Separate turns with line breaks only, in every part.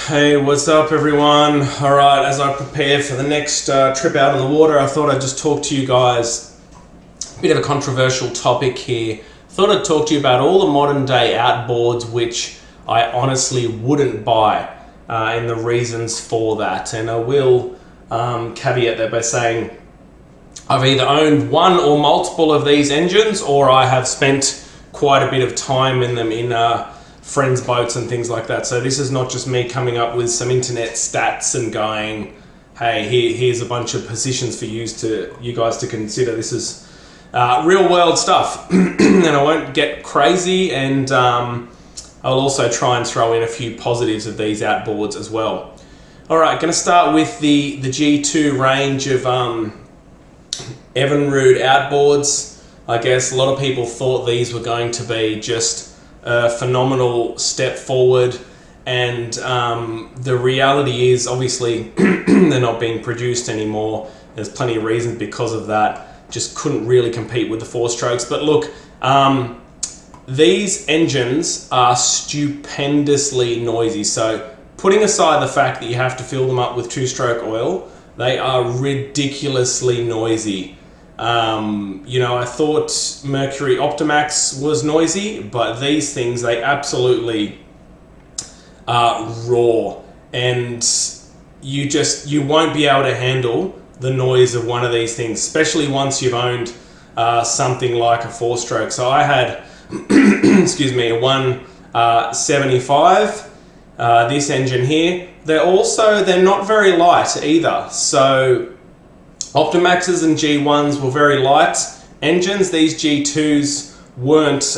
Hey, what's up everyone? Alright, as I prepare for the next trip out on the water, I thought I'd just talk to you guys. A bit of a controversial topic here. Thought I'd talk to you about all the modern day outboards which I honestly wouldn't buy and the reasons for that. And I will caveat that by saying I've either owned one or multiple of these engines, or I have spent quite a bit of time in them in friends' boats and things like that. So this is not just me coming up with some internet stats and going, hey, here's a bunch of positions for you guys to consider. This is real world stuff. And I won't get crazy, and I'll also try and throw in a few positives of these outboards as well. Alright, going to start with the G2 range of Evinrude outboards. I guess a lot of people thought these were going to be just a phenomenal step forward, and the reality is obviously they're not being produced anymore. There's plenty of reasons because of that. Just couldn't really compete with the four strokes. But look, these engines are stupendously noisy. So putting aside the fact that you have to fill them up with two-stroke oil, they are ridiculously noisy. I thought Mercury Optimax was noisy, but these things, they absolutely are raw, and you won't be able to handle the noise of one of these things, especially once you've owned something like a four-stroke. So I had, excuse me, a 175, this engine here. They're not very light either. So Optimaxes and G1s were very light engines. These G2s weren't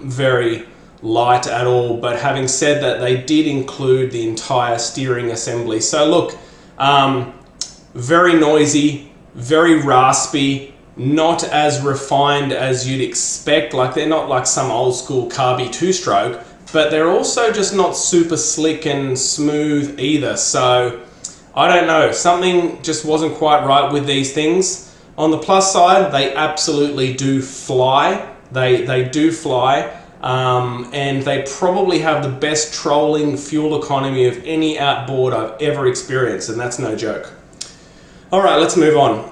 very light at all, but having said that, they did include the entire steering assembly. So look, very noisy, very raspy, not as refined as you'd expect. Like, they're not like some old school carby two-stroke, but they're also just not super slick and smooth either. So I don't know, something just wasn't quite right with these things. On the plus side, they absolutely do fly. They do fly, and they probably have the best trolling fuel economy of any outboard I've ever experienced, and that's no joke. All right, let's move on.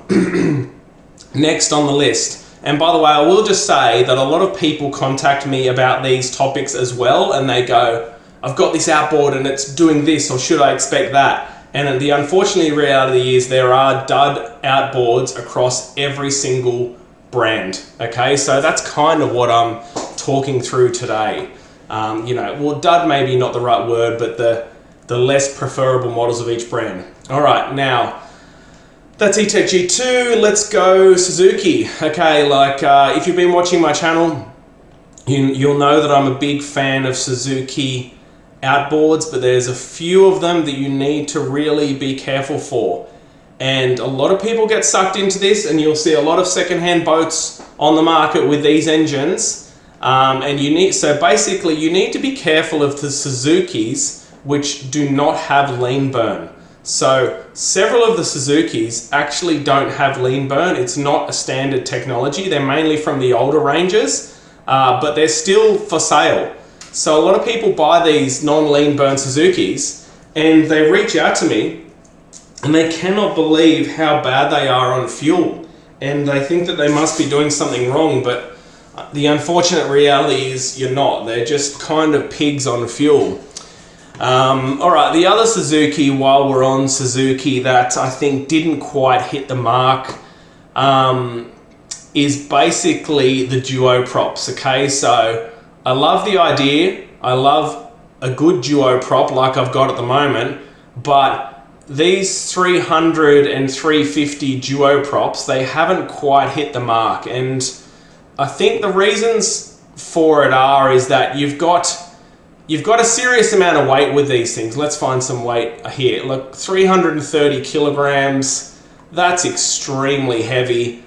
Next on the list. And by the way, I will just say that a lot of people contact me about these topics as well, and they go, I've got this outboard and it's doing this, or should I expect that? And the unfortunate reality is there are dud outboards across every single brand. Okay, so that's kind of what I'm talking through today. Well, dud maybe not the right word, but the less preferable models of each brand. All right, now that's E-Tech G2. Let's go Suzuki. Okay, if you've been watching my channel, you'll know that I'm a big fan of Suzuki outboards, but there's a few of them that you need to really be careful for. And a lot of people get sucked into this, and you'll see a lot of secondhand boats on the market with these engines. So basically you need to be careful of the Suzukis which do not have lean burn. So several of the Suzukis actually don't have lean burn. It's not a standard technology. They're mainly from the older ranges, but they're still for sale. So a lot of people buy these non-lean burn Suzukis, and they reach out to me and they cannot believe how bad they are on fuel, and they think that they must be doing something wrong, but the unfortunate reality is you're not. They're just kind of pigs on fuel. Alright, the other Suzuki, while we're on Suzuki, that I think didn't quite hit the mark is basically the duo props. Okay, so I love the idea. I love a good duo prop like I've got at the moment, but these 300 and 350 duo props, they haven't quite hit the mark. And I think the reasons for it is that you've got a serious amount of weight with these things. Let's find some weight here. Look, 330 kilograms. That's extremely heavy.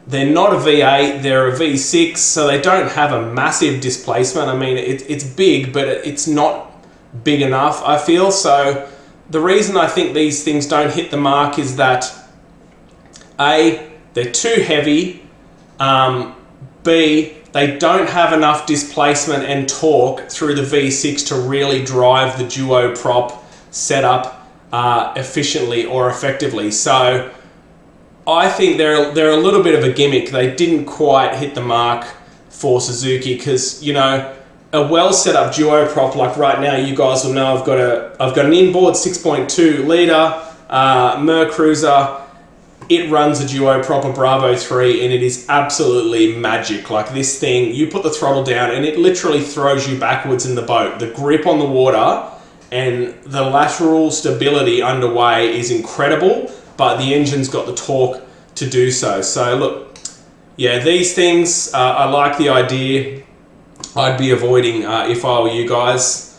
They're not a V8, they're a V6, so they don't have a massive displacement. I mean, it's big, but it's not big enough, I feel. So the reason I think these things don't hit the mark is that A, they're too heavy, B, they don't have enough displacement and torque through the V6 to really drive the duo prop setup efficiently or effectively. So I think they're a little bit of a gimmick. They didn't quite hit the mark for Suzuki because, you know, a well set up duo prop like right now, you guys will know I've got an inboard 6.2 litre Mercruiser. It runs a duo prop, a Bravo 3, and it is absolutely magic. Like this thing, you put the throttle down and it literally throws you backwards in the boat. The grip on the water and the lateral stability underway is incredible, but the engine's got the torque to do so. So look, yeah, these things, I like the idea. I'd be avoiding if I were you guys.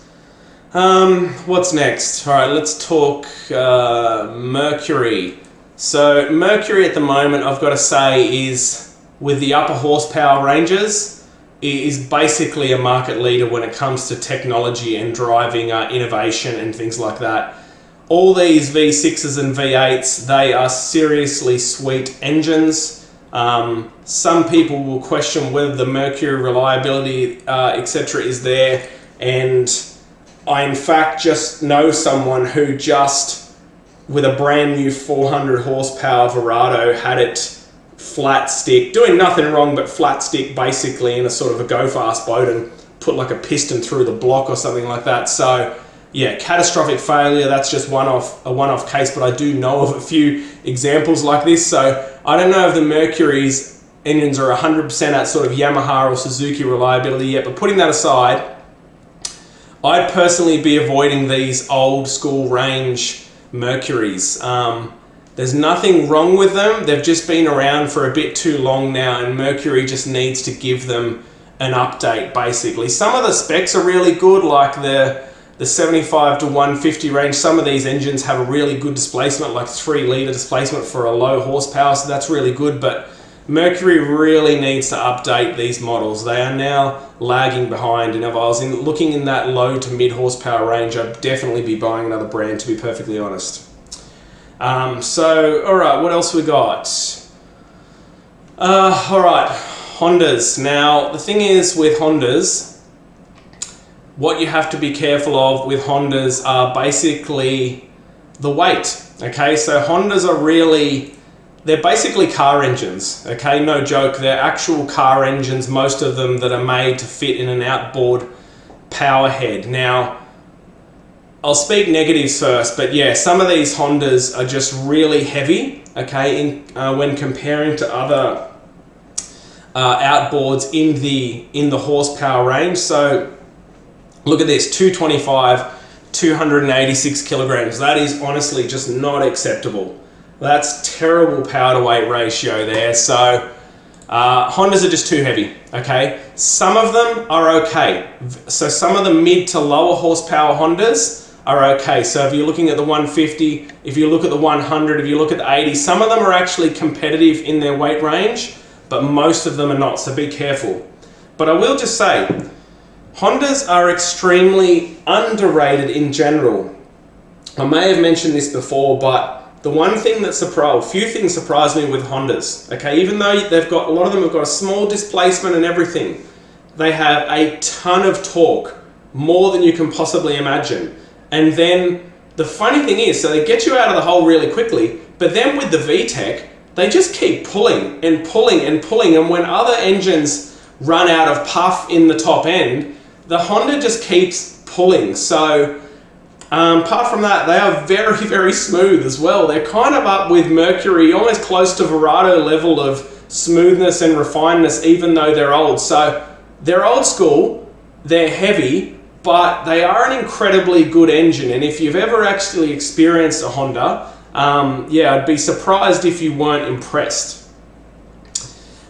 What's next? All right, let's talk Mercury. So Mercury at the moment, I've got to say, is with the upper horsepower ranges, is basically a market leader when it comes to technology and driving innovation and things like that. All these V6s and V8s, they are seriously sweet engines. Some people will question whether the Mercury reliability, etc. is there, and I in fact just know someone who just, with a brand new 400 horsepower Verado, had it flat stick, doing nothing wrong but flat stick basically in a sort of a go fast boat and put like a piston through the block or something like that. So yeah, catastrophic failure. That's just a one-off case, but I do know of a few examples like this. So I don't know if the Mercury's engines are 100% at sort of Yamaha or Suzuki reliability yet, but putting that aside, I'd personally be avoiding these old school range Mercuries. There's nothing wrong with them. They've just been around for a bit too long now, and Mercury just needs to give them an update basically. Some of the specs are really good, like the 75 to 150 range. Some of these engines have a really good displacement, like 3 litre displacement for a low horsepower, so that's really good. But Mercury really needs to update these models. They are now lagging behind, and if I was looking in that low to mid horsepower range, I'd definitely be buying another brand, to be perfectly honest. So, all right, what else we got? All right, Hondas. Now, the thing is with Hondas, what you have to be careful of with Hondas are basically the weight. Okay, so Hondas are really, they're basically car engines, okay? No joke, they're actual car engines, most of them that are made to fit in an outboard power head. Now, I'll speak negatives first, but yeah, some of these Hondas are just really heavy, okay, when comparing to other outboards in the horsepower range. So look at this, 225, 286 kilograms. That is honestly just not acceptable. That's terrible power to weight ratio there. So Hondas are just too heavy, okay? Some of them are okay. So some of the mid to lower horsepower Hondas are okay. So if you're looking at the 150, if you look at the 100, if you look at the 80, some of them are actually competitive in their weight range, but most of them are not, so be careful. But I will just say, Hondas are extremely underrated in general. I may have mentioned this before, but the one thing that few things surprise me with Hondas, okay? Even though they've got, a lot of them have got a small displacement and everything, they have a ton of torque, more than you can possibly imagine. And then the funny thing is, so they get you out of the hole really quickly, but then with the VTEC, they just keep pulling and pulling and pulling, and when other engines run out of puff in the top end, the Honda just keeps pulling. So apart from that, they are very, very smooth as well. They're kind of up with Mercury, almost close to Verado level of smoothness and refinedness, even though they're old. So they're old school, they're heavy, but they are an incredibly good engine. And if you've ever actually experienced a Honda, yeah, I'd be surprised if you weren't impressed.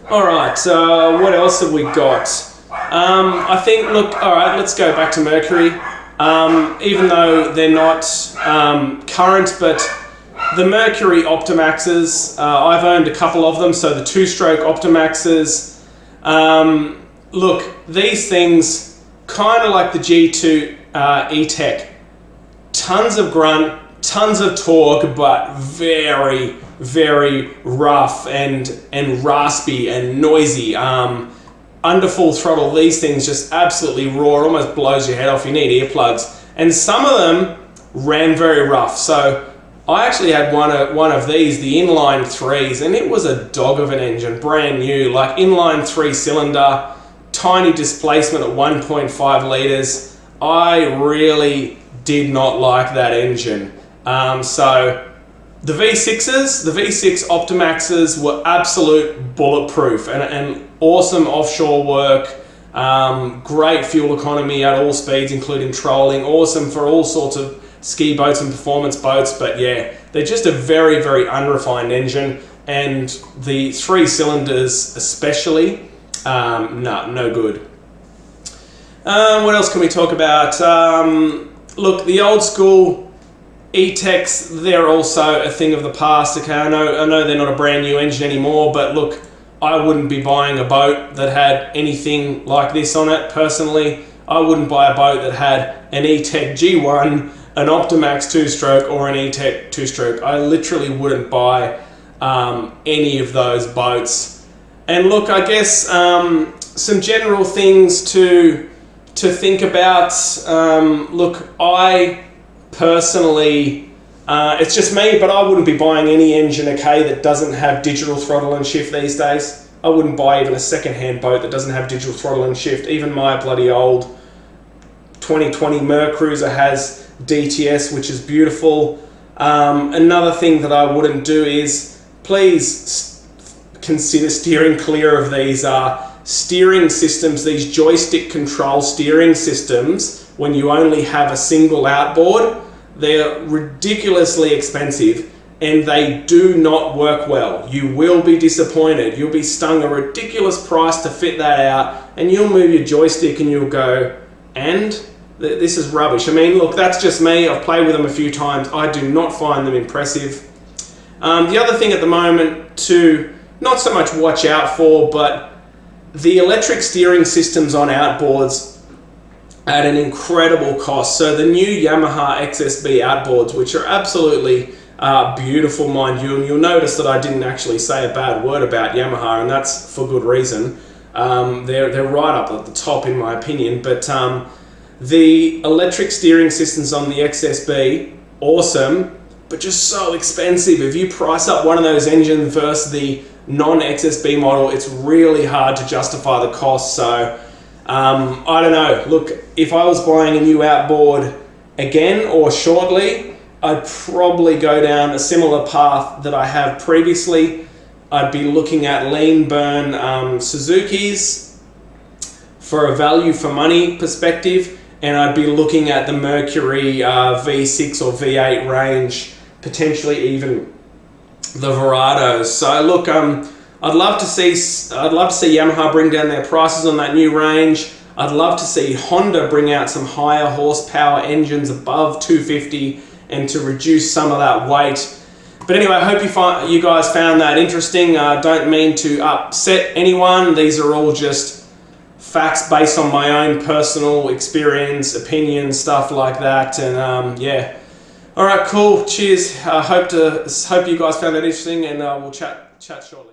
All right, what else have we got? I think, look, all right, let's go back to Mercury. Even though they're not current, but the Mercury Optimaxes, I've owned a couple of them, so the 2-stroke Optimaxes. Look, these things, kind of like the G2 E-Tech, tons of grunt, tons of torque, but very, very rough and raspy and noisy. under full throttle, these things just absolutely roar, almost blows your head off. You need earplugs. And some of them ran very rough. So I actually had one of these, the inline 3s, and it was a dog of an engine, brand new, like inline 3-cylinder, tiny displacement at 1.5 litres. I really did not like that engine. So the V6s, the V6 Optimaxes were absolute bulletproof and awesome offshore work. Great fuel economy at all speeds, including trolling. Awesome for all sorts of ski boats and performance boats. But yeah, they're just a very, very unrefined engine. And the 3 cylinders especially, no good. What else can we talk about? Look, the old school E-Techs, they're also a thing of the past. Okay, I know they're not a brand new engine anymore, but look, I wouldn't be buying a boat that had anything like this on it. Personally, I wouldn't buy a boat that had an E-Tech G1, an Optimax 2-stroke, or an E-Tech 2-stroke. I literally wouldn't buy any of those boats. And look, I guess some general things to think about. Look, I personally, it's just me, but I wouldn't be buying any engine, okay, that doesn't have digital throttle and shift these days. I wouldn't buy even a second-hand boat that doesn't have digital throttle and shift. Even my bloody old 2020 Mercury has DTS, which is beautiful. Another thing that I wouldn't do is, please consider steering clear of these steering systems, these joystick control steering systems, when you only have a single outboard. They're ridiculously expensive and they do not work well. You will be disappointed. You'll be stung a ridiculous price to fit that out, and you'll move your joystick and you'll go, and this is rubbish. I mean, look, that's just me. I've played with them a few times. I do not find them impressive. The other thing at the moment to not so much watch out for, but the electric steering systems on outboards at an incredible cost. So the new Yamaha XSB outboards, which are absolutely beautiful, mind you, and you'll notice that I didn't actually say a bad word about Yamaha, and that's for good reason. They're right up at the top in my opinion, but the electric steering systems on the XSB, awesome, but just so expensive. If you price up one of those engines versus the non-XSB model, it's really hard to justify the cost. So I don't know. Look, if I was buying a new outboard again or shortly, I'd probably go down a similar path that I have previously. I'd be looking at lean burn Suzuki's for a value for money perspective, and I'd be looking at the Mercury V6 or V8 range, potentially even the Verados. So look, I'd love to see Yamaha bring down their prices on that new range. I'd love to see Honda bring out some higher horsepower engines above 250 and to reduce some of that weight. But anyway, I hope you guys found that interesting. I don't mean to upset anyone. These are all just facts based on my own personal experience, opinion, stuff like that. And yeah. All right, cool. Cheers. I hope you guys found that interesting, and we'll chat shortly.